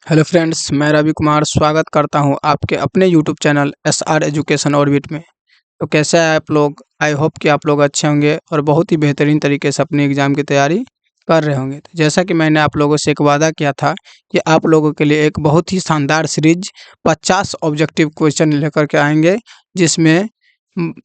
Hello friends, मैं रवि कुमार स्वागत करता हूं आपके अपने YouTube channel SR education orbit में। तो कैसे हैं आप लोग? आई होप कि आप लोग अच्छे होंगे और बहुत ही बेहतरीन तरीके से अपने एग्ज़ाम की तैयारी कर रहे होंगे। तो जैसा कि मैंने आप लोगों से एक वादा किया था कि आप लोगों के लिए एक बहुत ही शानदार सीरीज 50 ऑब्जेक्टिव क्वेश्चन लेकर के आएंगे, जिसमें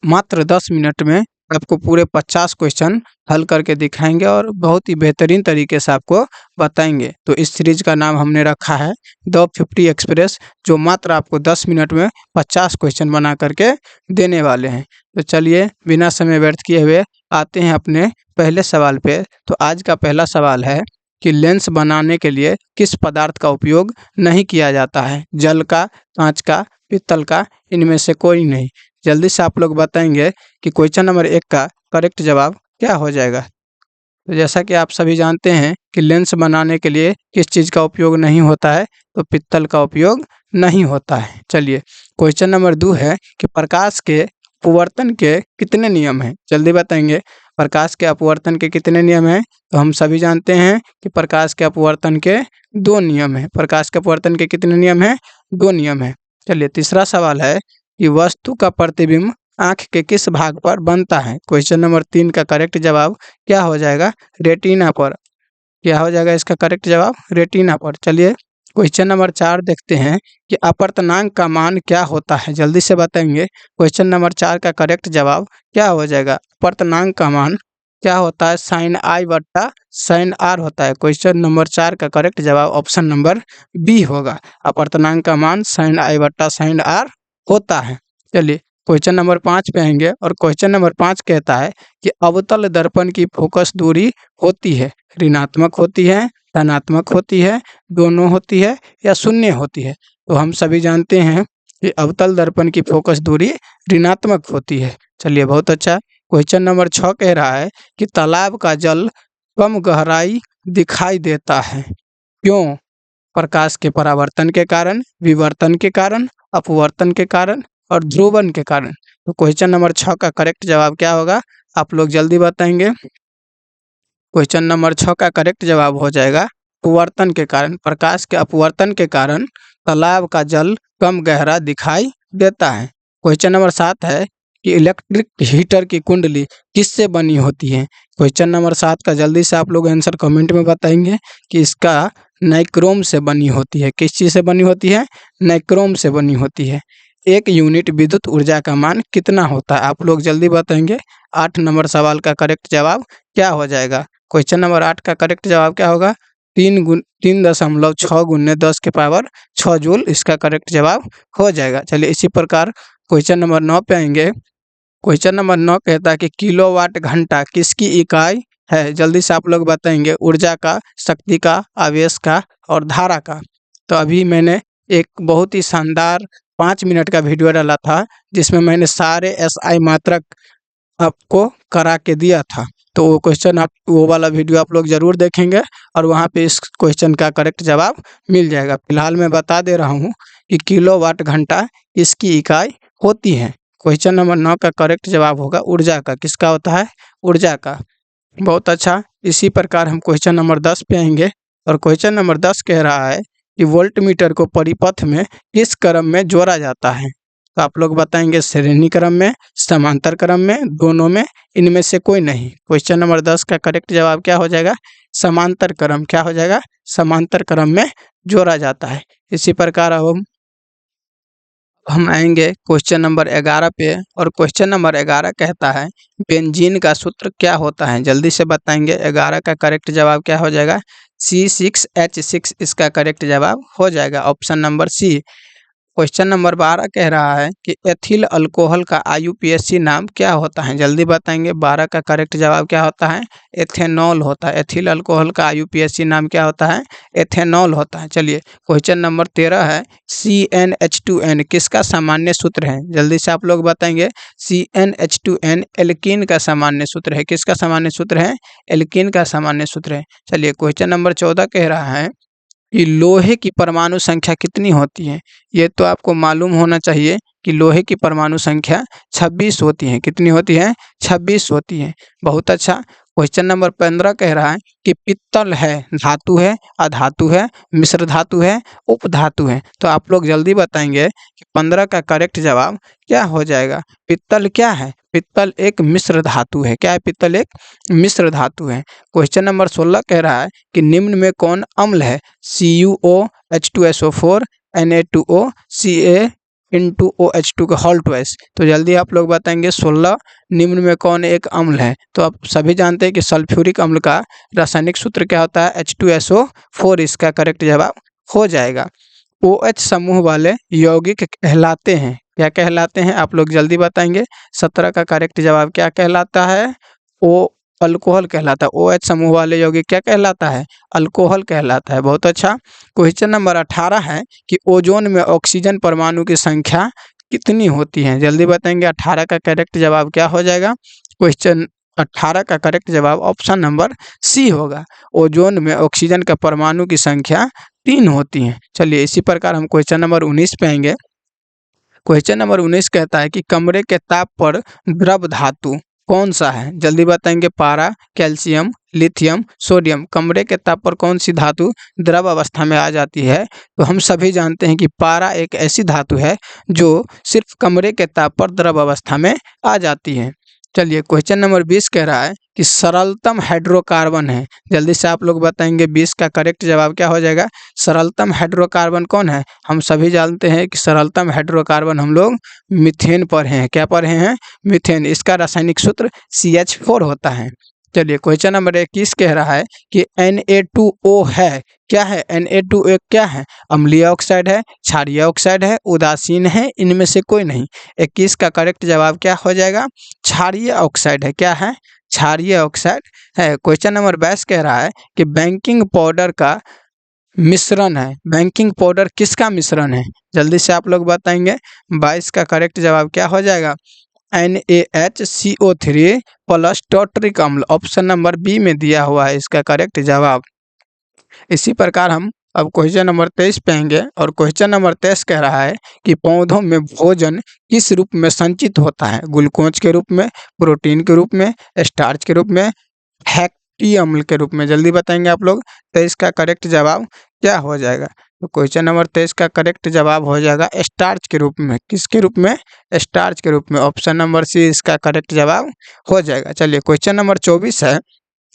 मात्र 10 मिनट में आपको पूरे 50 क्वेश्चन हल करके दिखाएंगे और बहुत ही बेहतरीन तरीके से आपको बताएंगे। तो इस सीरीज का नाम हमने रखा है द 50 एक्सप्रेस, जो मात्र आपको 10 मिनट में 50 क्वेश्चन बना करके देने वाले हैं। तो चलिए बिना समय व्यर्थ किए हुए आते हैं अपने पहले सवाल पे। तो आज का पहला सवाल है कि लेंस बनाने के लिए किस पदार्थ का उपयोग नहीं किया जाता है? जल का, कांच का, पीतल का, इनमें से कोई नहीं। जल्दी से आप लोग बताएंगे कि क्वेश्चन नंबर 1 का करेक्ट जवाब क्या हो जाएगा। तो जैसा कि आप सभी जानते हैं कि लेंस बनाने के लिए किस चीज़ का उपयोग नहीं होता है, तो पीतल का उपयोग नहीं होता है। चलिए क्वेश्चन नंबर 2 है कि प्रकाश के अपवर्तन के कितने नियम हैं? जल्दी बताएंगे प्रकाश के अपवर्तन के कितने नियम हैं। तो हम सभी जानते हैं कि प्रकाश के अपवर्तन के 2 नियम हैं। प्रकाश के अपवर्तन के कितने नियम हैं? 2 नियम हैं। चलिए तीसरा सवाल है कि वस्तु का प्रतिबिंब आँख के किस भाग पर बनता है? क्वेश्चन नंबर 3 का करेक्ट जवाब क्या हो जाएगा? रेटिना पर। क्या हो जाएगा इसका करेक्ट जवाब? रेटिना पर। चलिए क्वेश्चन नंबर 4 देखते हैं कि अपवर्तनांक का मान क्या होता है? जल्दी से बताएंगे क्वेश्चन नंबर 4 का करेक्ट जवाब क्या हो जाएगा? अपवर्तनांक का मान क्या होता है? साइन आई बट्टा साइन आर होता है। क्वेश्चन नंबर 4 का करेक्ट जवाब ऑप्शन नंबर बी होगा। अपवर्तनांक का मान साइन आई बट्टा साइन आर होता है। चलिए क्वेश्चन नंबर 5 पे आएंगे और क्वेश्चन नंबर 5 कहता है कि अवतल दर्पण की फोकस दूरी होती है, ऋणात्मक होती है, धनात्मक होती है, दोनों होती है या शून्य होती है? तो हम सभी जानते हैं कि अवतल दर्पण की फोकस दूरी ऋणात्मक होती है। चलिए बहुत अच्छा। क्वेश्चन नंबर 6 कह रहा है कि तालाब का जल कम गहराई दिखाई देता है, क्यों? प्रकाश के परावर्तन के कारण, विवर्तन के कारण, अपवर्तन के कारण और ध्रुवन के कारण। तो क्वेश्चन नंबर 6 का करेक्ट जवाब क्या होगा? आप लोग जल्दी बताएंगे। क्वेश्चन नंबर 6 का करेक्ट जवाब हो जाएगा अपवर्तन के कारण। प्रकाश के अपवर्तन के कारण तालाब का जल कम गहरा दिखाई देता है। क्वेश्चन नंबर 7 है कि इलेक्ट्रिक हीटर की कुंडली किससे बनी होती है? क्वेश्चन नंबर 7 का जल्दी से आप लोग आंसर कमेंट में बताएंगे कि इसका नाइक्रोम से बनी होती है। किस चीज़ से बनी होती है? नाइक्रोम से बनी होती है। 1 यूनिट विद्युत ऊर्जा का मान कितना होता है? आप लोग जल्दी बताएंगे। 8 नंबर सवाल का करेक्ट जवाब क्या हो जाएगा? क्वेश्चन नंबर 8 का करेक्ट जवाब क्या होगा? 3.6 गुने 10 के पावर 6 जूल इसका करेक्ट जवाब हो जाएगा। चलिए इसी प्रकार क्वेश्चन नंबर 9 पे आएंगे। क्वेश्चन नंबर 9 कहता है कि किलोवाट घंटा किसकी इकाई है? जल्दी से आप लोग बताएंगे। ऊर्जा का, शक्ति का, आवेश का और धारा का। तो अभी मैंने एक बहुत ही शानदार 5 मिनट का वीडियो डाला था, जिसमें मैंने सारे SI मात्रक आपको करा के दिया था। तो वो क्वेश्चन आप वो वाला वीडियो आप लोग ज़रूर देखेंगे और वहाँ पे इस क्वेश्चन का करेक्ट जवाब मिल जाएगा। फिलहाल मैं बता दे रहा हूँ कि किलोवाट घंटा इसकी इकाई होती है। क्वेश्चन नंबर 9 का करेक्ट जवाब होगा ऊर्जा का। किसका होता है? ऊर्जा का। बहुत अच्छा। इसी प्रकार हम क्वेश्चन नंबर 10 पे आएंगे और क्वेश्चन नंबर 10 कह रहा है कि वोल्टमीटर को परिपथ में किस क्रम में जोड़ा जाता है? तो आप लोग बताएंगे श्रेणी क्रम में, समांतर क्रम में, दोनों में, इनमें से कोई नहीं। क्वेश्चन नंबर 10 का करेक्ट जवाब क्या हो जाएगा? समांतर क्रम। क्या हो जाएगा? समांतर क्रम में जोड़ा जाता है। इसी प्रकार अब हम आएंगे क्वेश्चन नंबर 11 पे और क्वेश्चन नंबर 11 कहता है बेंजीन का सूत्र क्या होता है? जल्दी से बताएंगे। 11 का करेक्ट जवाब क्या हो जाएगा? C6H6 इसका करेक्ट जवाब हो जाएगा option number C. Question number 12 कह रहा है कि एथिल अल्कोहल का IUPAC नाम क्या होता है? जल्दी बताएंगे। 12 का करेक्ट जवाब क्या होता है? एथेनॉल होता है। एथिल अल्कोहल का IUPAC नाम क्या होता है? एथेनॉल होता है। चलिए क्वेश्चन नंबर 13 है CnH2n किसका सामान्य सूत्र है? जल्दी से आप लोग बताएंगे। CnH2n एल्कीन का सामान्य सूत्र है। किसका सामान्य सूत्र है? एल्कीन का सामान्य सूत्र है। चलिए क्वेश्चन नंबर 14 कह रहा है कि लोहे की परमाणु संख्या कितनी होती है? ये तो आपको मालूम होना चाहिए कि लोहे की परमाणु संख्या 26 होती है। कितनी होती है? 26 होती है। बहुत अच्छा। क्वेश्चन नंबर 15 कह रहा है कि पित्तल है, धातु है, अधातु है, मिश्र धातु है, उपधातु है। तो आप लोग जल्दी बताएंगे कि 15 का करेक्ट जवाब क्या हो जाएगा। पित्तल क्या है? पित्तल एक मिश्र धातु है। क्या है? पित्तल एक मिश्र धातु है। क्वेश्चन नंबर 16 कह रहा है कि निम्न में कौन अम्ल है? CuO, H2SO4, Na2O, Ca**OH2 का होल ट्वाइस। तो जल्दी आप लोग बताएंगे 16 निम्न में कौन एक अम्ल है। तो आप सभी जानते हैं कि सल्फ्यूरिक अम्ल का रासायनिक सूत्र क्या होता है? H2SO4 इसका करेक्ट जवाब हो जाएगा। OH समूह वाले यौगिक कहलाते हैं। क्या कहलाते हैं? आप लोग जल्दी बताएंगे। 17 का करेक्ट जवाब क्या कहलाता है? ओ अल्कोहल कहलाता है। OH समूह वाले यौगिक क्या कहलाता है? अल्कोहल कहलाता है। बहुत अच्छा। क्वेश्चन नंबर 18 है कि ओजोन में ऑक्सीजन परमाणु की संख्या कितनी होती है? जल्दी बताएंगे। 18 का करेक्ट जवाब क्या हो जाएगा? क्वेश्चन 18 का करेक्ट जवाब ऑप्शन नंबर सी होगा। ओजोन में ऑक्सीजन का परमाणु की संख्या 3 होती है। चलिए इसी प्रकार हम क्वेश्चन नंबर 19 पे आएंगे। क्वेश्चन नंबर 19 कहता है कि कमरे के ताप पर द्रव धातु कौन सा है? जल्दी बताएंगे। पारा, कैल्शियम, लिथियम, सोडियम। कमरे के ताप पर कौन सी धातु द्रव अवस्था में आ जाती है? तो हम सभी जानते हैं कि पारा एक ऐसी धातु है जो सिर्फ कमरे के ताप पर द्रव अवस्था में आ जाती है। चलिए क्वेश्चन नंबर 20 कह रहा है कि सरलतम हाइड्रोकार्बन है। जल्दी से आप लोग बताएंगे 20 का करेक्ट जवाब क्या हो जाएगा। सरलतम हाइड्रोकार्बन कौन है? हम सभी जानते हैं कि सरलतम हाइड्रोकार्बन हम लोग मीथेन पढ़े हैं। क्या पढ़े हैं? मीथेन। इसका रासायनिक सूत्र CH4 होता है। चलिए क्वेश्चन नंबर 21 कह रहा है कि Na2O है। क्या है? Na2O क्या है? अम्लीय ऑक्साइड है, क्षारीय ऑक्साइड है, उदासीन है, इनमें से कोई नहीं। 21 का करेक्ट जवाब क्या हो जाएगा? क्षारीय ऑक्साइड है। क्या है? क्षारीय ऑक्साइड है। क्वेश्चन नंबर 22 कह रहा है कि बेकिंग पाउडर का मिश्रण है। बेकिंग पाउडर किसका मिश्रण है? जल्दी से आप लोग बताएंगे। 22 का करेक्ट जवाब क्या हो जाएगा? NaHCO3 प्लस टॉर्टरिक अम्ल। ऑप्शन नंबर बी में दिया हुआ है इसका करेक्ट जवाब। इसी प्रकार हम अब क्वेश्चन नंबर 23 पे आएंगे और क्वेश्चन नंबर 23 कह रहा है कि पौधों में भोजन किस रूप में संचित होता है? ग्लूकोज के रूप में, प्रोटीन के रूप में, स्टार्च के रूप में, फैटी अम्ल के रूप में। जल्दी बताएंगे आप लोग। 23 का करेक्ट जवाब क्या हो जाएगा? तो क्वेश्चन नंबर 23 का करेक्ट जवाब हो जाएगा स्टार्च के रूप में। किसके रूप में? स्टार्च के रूप में। ऑप्शन नंबर सी इसका करेक्ट जवाब हो जाएगा। चलिए क्वेश्चन नंबर 24 है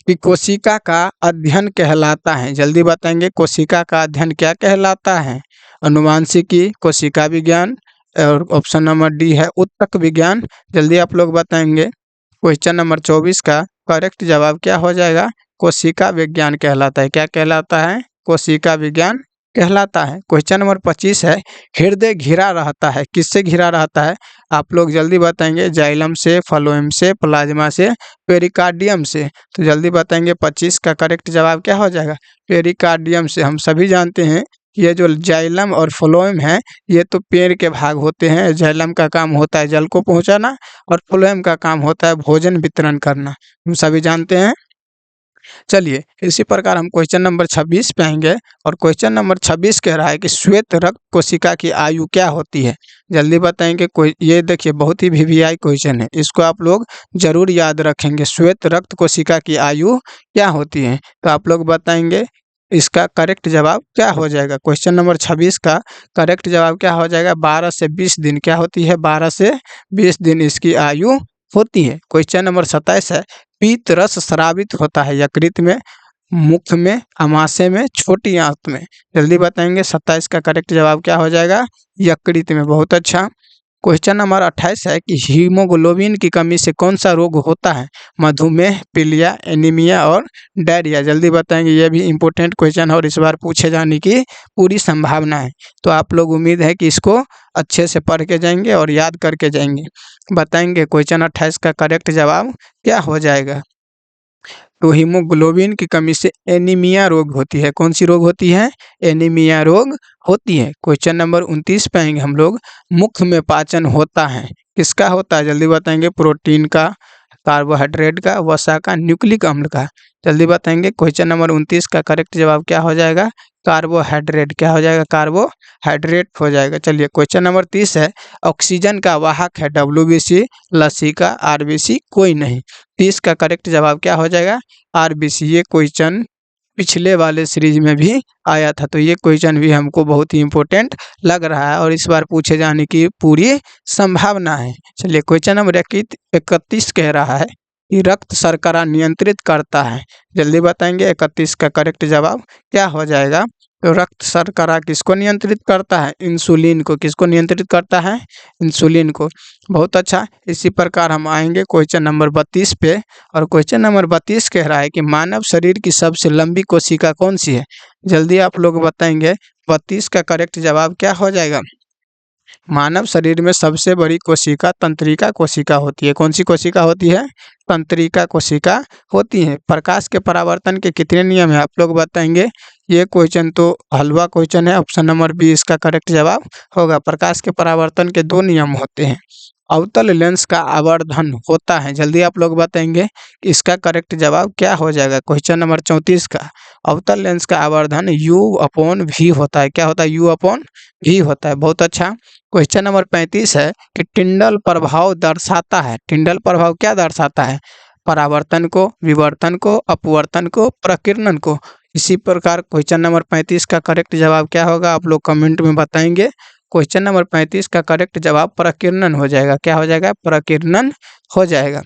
कि कोशिका का अध्ययन कहलाता है। जल्दी बताएंगे। कोशिका का अध्ययन क्या कहलाता है? अनुवांशिकी, कोशिका विज्ञान, और ऑप्शन नंबर डी है उत्तक विज्ञान। जल्दी आप लोग बताएंगे। क्वेश्चन नंबर 24 का करेक्ट जवाब क्या हो जाएगा? कोशिका विज्ञान कहलाता है। क्या कहलाता है? कोशिका विज्ञान कहलाता है। क्वेश्चन नंबर 25 है हृदय घिरा रहता है। किससे घिरा रहता है? आप लोग जल्दी बताएंगे। जाइलम से, फ्लोएम से, प्लाज्मा से, पेरिकार्डियम से। तो जल्दी बताएंगे। 25 का करेक्ट जवाब क्या हो जाएगा? पेरिकार्डियम से। हम सभी जानते हैं कि ये जो जाइलम और फ्लोएम है ये तो पेड़ के भाग होते हैं। जाइलम का काम होता है जल को पहुंचाना और फ्लोएम का काम होता है भोजन वितरण करना। हम सभी जानते हैं। चलिए इसी प्रकार हम क्वेश्चन नंबर 26 पे आएंगे और क्वेश्चन नंबर 26 कह रहा है कि श्वेत रक्त कोशिका की आयु क्या होती है? जल्दी बताएंगे। कोई ये देखिए बहुत ही VVI क्वेश्चन है, इसको आप लोग जरूर याद रखेंगे। श्वेत रक्त कोशिका की आयु क्या होती है? तो आप लोग बताएंगे इसका करेक्ट जवाब क्या हो जाएगा। क्वेश्चन नंबर 26 का करेक्ट जवाब क्या हो जाएगा? 12 से 20 दिन। क्या होती है? 12 से 20 दिन इसकी आयु होती है। क्वेश्चन नंबर 27 है पीत रस स्रावित होता है यकृत में, मुख में, अमाशय में, छोटी आंत में। जल्दी बताएंगे। 27 का करेक्ट जवाब क्या हो जाएगा? यकृत में। बहुत अच्छा। क्वेश्चन नंबर 28 है कि हीमोग्लोबिन की कमी से कौन सा रोग होता है? मधुमेह, पीलिया, एनीमिया और डायरिया। जल्दी बताएंगे। ये भी इम्पोर्टेंट क्वेश्चन है और इस बार पूछे जाने की पूरी संभावना है। तो आप लोग उम्मीद है कि इसको अच्छे से पढ़ के जाएंगे और याद करके जाएंगे। बताएंगे क्वेश्चन 28 का करेक्ट जवाब क्या हो जाएगा। तो हीमोग्लोबिन की कमी से एनीमिया रोग होती है। कौन सी रोग होती है? एनीमिया रोग होती है। क्वेश्चन नंबर 29 पे आएंगे हम लोग। मुख में पाचन होता है। किसका होता है? जल्दी बताएंगे। प्रोटीन का, कार्बोहाइड्रेट का, वसा का, न्यूक्लिक अम्ल का। जल्दी बताएंगे। क्वेश्चन नंबर 29 का करेक्ट जवाब क्या हो जाएगा? कार्बोहाइड्रेट। क्या हो जाएगा? कार्बोहाइड्रेट हो जाएगा। चलिए क्वेश्चन नंबर 30 है, ऑक्सीजन का वाहक है WBC, लसिका, RBC कोई नहीं। 30 का करेक्ट जवाब क्या हो जाएगा? RBC। ये क्वेश्चन पिछले वाले सीरीज में भी आया था, तो ये क्वेश्चन भी हमको बहुत ही इम्पोर्टेंट लग रहा है और इस बार पूछे जाने की पूरी संभावना है। चलिए क्वेश्चन नंबर 31 कह रहा है कि रक्त शर्करा नियंत्रित करता है। जल्दी बताएंगे। 31 का करेक्ट जवाब क्या हो जाएगा? तो रक्त शर्करा किसको नियंत्रित करता है? इंसुलिन को। किसको नियंत्रित करता है? इंसुलिन को। बहुत अच्छा। इसी प्रकार हम आएंगे क्वेश्चन नंबर 32 पे, और क्वेश्चन नंबर 32 कह रहा है कि मानव शरीर की सबसे लंबी कोशिका कौन सी है? जल्दी आप लोग बताएंगे। 32 का करेक्ट जवाब क्या हो जाएगा? मानव शरीर में सबसे बड़ी कोशिका तंत्रिका कोशिका होती है। कौन सी कोशिका होती है? तंत्रिका कोशिका होती है। प्रकाश के परावर्तन के कितने नियम है? आप लोग बताएंगे। ये क्वेश्चन तो हलवा क्वेश्चन है। ऑप्शन नंबर बी इसका करेक्ट जवाब होगा। प्रकाश के परावर्तन के 2 नियम होते हैं। अवतल लेंस का आवर्धन होता है। जल्दी आप लोग बताएंगे इसका करेक्ट जवाब क्या हो जाएगा? क्वेश्चन नंबर 34 का अवतल लेंस का आवर्धन U/V होता है। क्या होता है? U/V होता है। बहुत अच्छा। क्वेश्चन नंबर 35 है कि टिंडल प्रभाव दर्शाता है। टिंडल प्रभाव क्या दर्शाता है? परावर्तन को, विवर्तन को, अपवर्तन को, प्रकीर्णन को। इसी प्रकार क्वेश्चन नंबर 35 का करेक्ट जवाब क्या होगा? आप लोग कमेंट में बताएंगे। क्वेश्चन नंबर 35 का करेक्ट जवाब प्रकीर्णन हो जाएगा। क्या हो जाएगा? प्रकीर्णन हो जाएगा।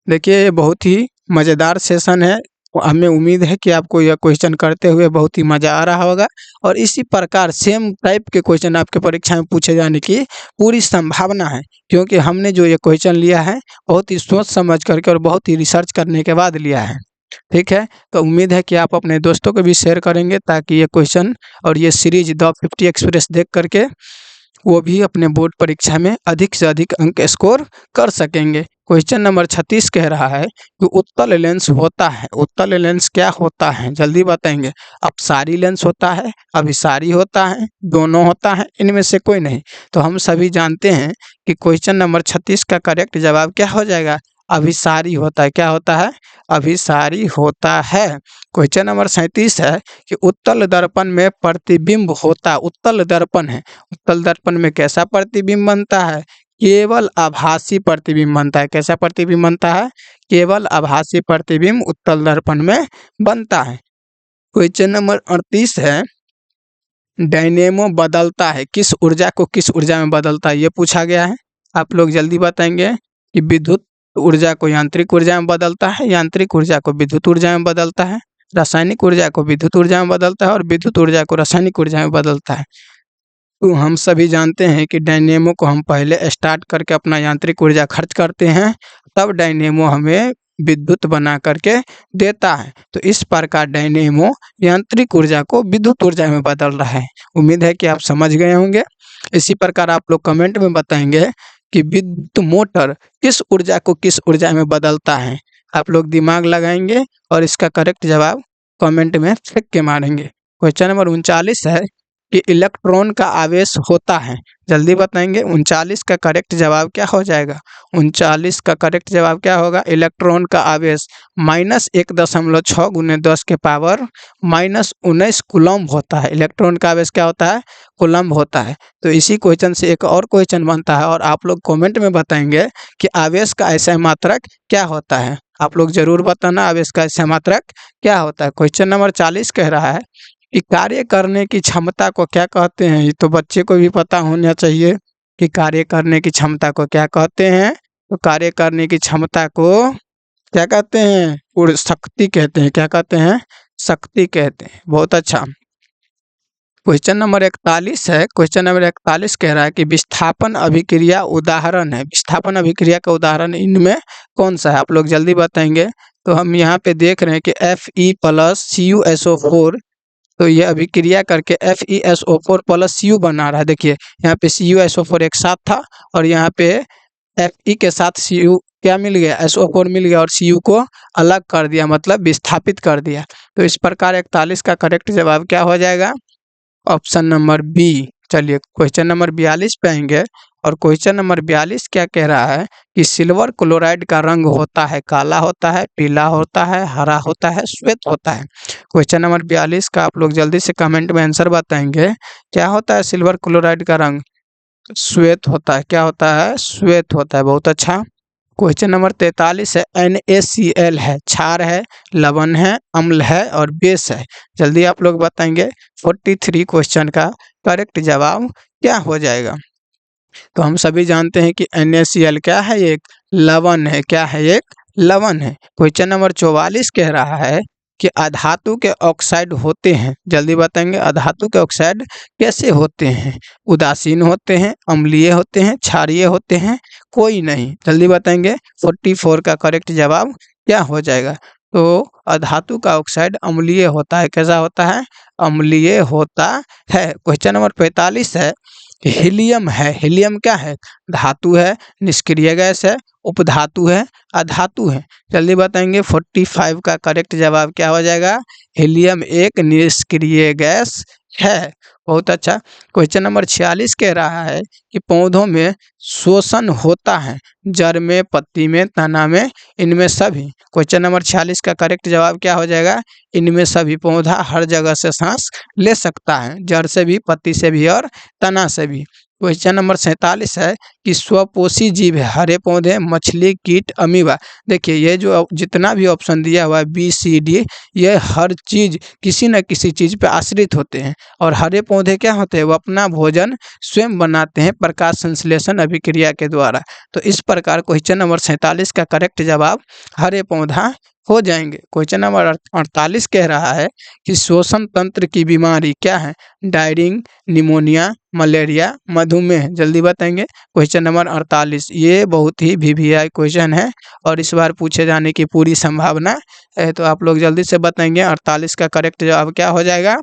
देखिए ये बहुत ही मज़ेदार सेशन है। हमें उम्मीद है कि आपको यह क्वेश्चन करते हुए बहुत ही मज़ा आ रहा होगा और इसी प्रकार सेम टाइप के क्वेश्चन आपके परीक्षा में पूछे जाने की पूरी संभावना है, क्योंकि हमने जो ये क्वेश्चन लिया है बहुत ही सोच समझ करके और बहुत ही रिसर्च करने के बाद लिया है। ठीक है, तो उम्मीद है कि आप अपने दोस्तों को भी शेयर करेंगे ताकि ये क्वेश्चन और ये सीरीज द 50 एक्सप्रेस देख करके वो भी अपने बोर्ड परीक्षा में अधिक से अधिक अंक स्कोर कर सकेंगे। क्वेश्चन नंबर 36 कह रहा है कि उत्तल लेंस होता है। उत्तल लेंस क्या होता है? जल्दी बताएंगे। अपसारी लेंस होता है, अभिसारी होता है, दोनों होता है, इनमें से कोई नहीं। तो हम सभी जानते हैं कि क्वेश्चन नंबर 36 का करेक्ट जवाब क्या हो जाएगा? अभिसारी होता है। क्या होता है? अभिसारी होता है। क्वेश्चन नंबर 37 है कि उत्तल दर्पण में प्रतिबिंब होता है। उत्तल दर्पण है, उत्तल दर्पण में कैसा प्रतिबिंब बनता है? केवल आभासी प्रतिबिंब बनता है। कैसा प्रतिबिंब बनता है? केवल आभासी प्रतिबिंब उत्तल दर्पण में बनता है। क्वेश्चन नंबर 38 है, डायनेमो बदलता है किस ऊर्जा को किस ऊर्जा में बदलता है? ये पूछा गया है। आप लोग जल्दी बताएंगे कि विद्युत ऊर्जा को यांत्रिक ऊर्जा में बदलता है, यांत्रिक ऊर्जा को विद्युत ऊर्जा में बदलता है, रासायनिक ऊर्जा को विद्युत ऊर्जा में बदलता है और विद्युत ऊर्जा को रासायनिक ऊर्जा में बदलता है। तो हम सभी जानते हैं कि डायनेमो को हम पहले स्टार्ट करके अपना यांत्रिक ऊर्जा खर्च करते हैं, तब डायनेमो हमें विद्युत बना करके देता है। तो इस प्रकार डायनेमो यांत्रिक ऊर्जा को विद्युत ऊर्जा में बदल रहा है। उम्मीद है कि आप समझ गए होंगे। इसी प्रकार आप लोग कमेंट में बताएंगे कि विद्युत मोटर किस ऊर्जा को किस ऊर्जा में बदलता है। आप लोग दिमाग लगाएंगे और इसका करेक्ट जवाब कमेंट में फेंक के मारेंगे। क्वेश्चन नंबर 39 है कि इलेक्ट्रॉन का आवेश होता है। जल्दी बताएंगे। 39 का करेक्ट जवाब क्या हो जाएगा? 39 का करेक्ट जवाब क्या होगा? इलेक्ट्रॉन का आवेश -1.6 × 10 के पावर -19 कूलम्ब होता है। इलेक्ट्रॉन का आवेश क्या होता है? कूलम्ब होता है। तो इसी क्वेश्चन से एक और क्वेश्चन बनता है और आप लोग कमेंट में बताएंगे कि आवेश का ऐसा मात्रक क्या होता है। आप लोग जरूर बताना आवेश का ऐसा मात्रक क्या होता है। क्वेश्चन नंबर 40 कह रहा है कि कार्य करने की क्षमता को क्या कहते हैं? ये तो बच्चे को भी पता होना चाहिए कि कार्य करने की क्षमता को क्या कहते हैं। तो कार्य करने की क्षमता को क्या कहते हैं? शक्ति कहते हैं। क्या कहते हैं? शक्ति कहते हैं। बहुत अच्छा। क्वेश्चन नंबर 41 है। क्वेश्चन नंबर 41 कह रहा है कि विस्थापन अभिक्रिया उदाहरण है। विस्थापन अभिक्रिया का उदाहरण इनमें कौन सा है? आप लोग जल्दी बताएंगे। तो हम यहाँ पे देख रहे हैं कि Fe+CuSO4, तो ये अभिक्रिया करके FeSO4+Cu बना रहा है। देखिए यहाँ पे CuSO4 एक साथ था और यहाँ पे Fe के साथ Cu क्या मिल गया? SO4 मिल गया और Cu को अलग कर दिया, मतलब विस्थापित कर दिया। तो इस प्रकार 41 का करेक्ट जवाब क्या हो जाएगा? Option number B. चलिए क्वेश्चन नंबर 42 पे आएंगे और क्वेश्चन नंबर 42 क्या कह रहा है कि सिल्वर क्लोराइड का रंग होता है काला होता है, पीला होता है, हरा होता है, श्वेत होता है। क्वेश्चन नंबर 42 का आप लोग जल्दी से कमेंट में आंसर बताएंगे। क्या होता है सिल्वर क्लोराइड का रंग? श्वेत होता है। क्या होता है? श्वेत होता है। बहुत अच्छा। क्वेश्चन नंबर 43 है NaCl है, क्षार है, लवण है, अम्ल है और बेस है। जल्दी आप लोग बताएंगे। 43 क्वेश्चन का करेक्ट जवाब क्या हो जाएगा? तो हम सभी जानते हैं कि NaCl क्या है? एक लवण है। क्या है? एक लवण है। क्वेश्चन नंबर 44 कह रहा है कि अधातु के ऑक्साइड होते हैं। जल्दी बताएंगे अधातु के ऑक्साइड कैसे होते हैं? उदासीन होते हैं, अम्लीय होते हैं, क्षारीय होते हैं, कोई नहीं। जल्दी बताएंगे। 44 का करेक्ट जवाब क्या हो जाएगा? तो अधातु का ऑक्साइड अम्लीय होता है। कैसा होता है? अम्लीय होता है। क्वेश्चन नंबर 45 है हीलियम है। हीलियम क्या है? धातु है, निष्क्रिय गैस है, उपधातु है, अधातु है। जल्दी बताएंगे। 45 का करेक्ट जवाब क्या हो जाएगा? हीलियम एक निष्क्रिय गैस है। बहुत अच्छा। क्वेश्चन नंबर 46 कह रहा है कि पौधों में शोषण होता है, जड़ में, पत्ती में, तना में, इनमें सभी। क्वेश्चन नंबर 46 का करेक्ट जवाब क्या हो जाएगा? इनमें सभी। पौधा हर जगह से सांस ले सकता है, जड़ से भी, पत्ती से भी और तना से भी। क्वेश्चन नंबर 47 है कि स्वपोषी जीव है। हरे पौधे, मछली, कीट, अमीबा। देखिए ये जो जितना भी ऑप्शन दिया हुआ है BCD, ये हर चीज किसी न किसी चीज पे आश्रित होते हैं। और हरे पौधे क्या होते हैं? वो अपना भोजन स्वयं बनाते हैं प्रकाश संश्लेषण अभिक्रिया के द्वारा। तो इस प्रकार क्वेश्चन नंबर 47 का करेक्ट जवाब हरे पौधा हो जाएंगे। क्वेश्चन नंबर 48 कह रहा है कि श्वसन तंत्र की बीमारी क्या है? डायरिंग, निमोनिया, मलेरिया, मधुमेह। जल्दी बताएंगे। क्वेश्चन नंबर 48 ये बहुत ही VVI क्वेश्चन है और इस बार पूछे जाने की पूरी संभावना है। तो आप लोग जल्दी से बताएंगे। 48 का करेक्ट जवाब क्या हो जाएगा?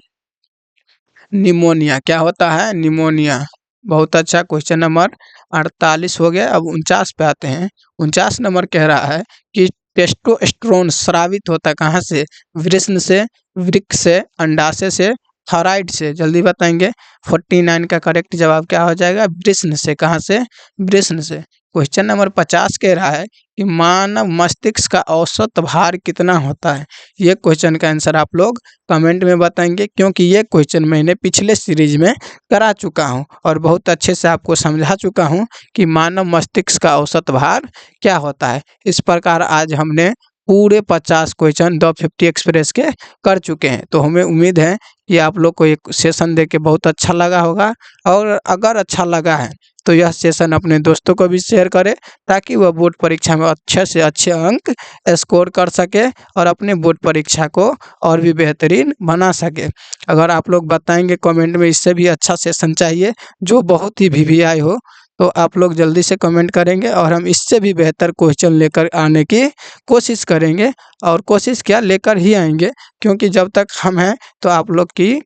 निमोनिया। क्या होता है? निमोनिया। बहुत अच्छा। क्वेश्चन नंबर 48 हो गया। अब 49 पे आते हैं। 49 नंबर कह रहा है कि टेस्टोस्टेरोन स्रावित होता है कहाँ से? वृषण से, वृक्क से, अंडाशय से, थायराइड से। जल्दी बताएंगे। 49 का करेक्ट जवाब क्या हो जाएगा? वृषण से। कहाँ से? वृषण से। क्वेश्चन नंबर 50 कह रहा है कि मानव मस्तिष्क का औसत भार कितना होता है? ये क्वेश्चन का आंसर आप लोग कमेंट में बताएंगे, क्योंकि ये क्वेश्चन मैंने पिछले सीरीज में करा चुका हूँ और बहुत अच्छे से आपको समझा चुका हूँ कि मानव मस्तिष्क का औसत भार क्या होता है। इस प्रकार आज हमने पूरे 50 क्वेश्चन द 50 एक्सप्रेस के कर चुके हैं। तो हमें उम्मीद है कि आप लोग को एक सेशन दे के बहुत अच्छा लगा होगा। और अगर अच्छा लगा है तो यह सेशन अपने दोस्तों को भी शेयर करें, ताकि वह बोर्ड परीक्षा में अच्छे से अच्छे अंक स्कोर कर सके और अपने बोर्ड परीक्षा को और भी बेहतरीन बना सके। अगर आप लोग बताएंगे कमेंट में इससे भी अच्छा सेशन चाहिए जो बहुत ही VVI हो, तो आप लोग जल्दी से कमेंट करेंगे और हम इससे भी बेहतर क्वेश्चन लेकर आने की कोशिश करेंगे। और कोशिश क्या, लेकर ही आएंगे, क्योंकि जब तक हम हैं तो आप लोग की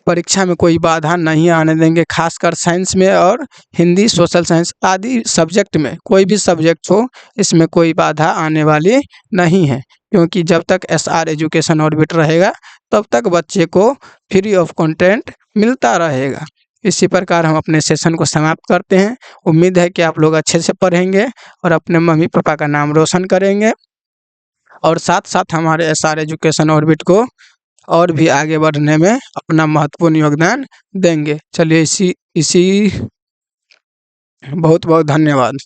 परीक्षा में कोई बाधा नहीं आने देंगे। खासकर साइंस में और हिंदी, सोशल साइंस आदि सब्जेक्ट में, कोई भी सब्जेक्ट हो, इसमें कोई बाधा आने वाली नहीं है। क्योंकि जब तक SR एजुकेशन ऑर्बिट रहेगा तब तक बच्चे को फ्री ऑफ कंटेंट मिलता रहेगा। इसी प्रकार हम अपने सेशन को समाप्त करते हैं। उम्मीद है कि आप लोग अच्छे से पढ़ेंगे और अपने मम्मी पापा का नाम रोशन करेंगे और साथ साथ हमारे SR एजुकेशन ऑर्बिट को और भी आगे बढ़ने में अपना महत्वपूर्ण योगदान देंगे। चलिए इसी बहुत बहुत धन्यवाद।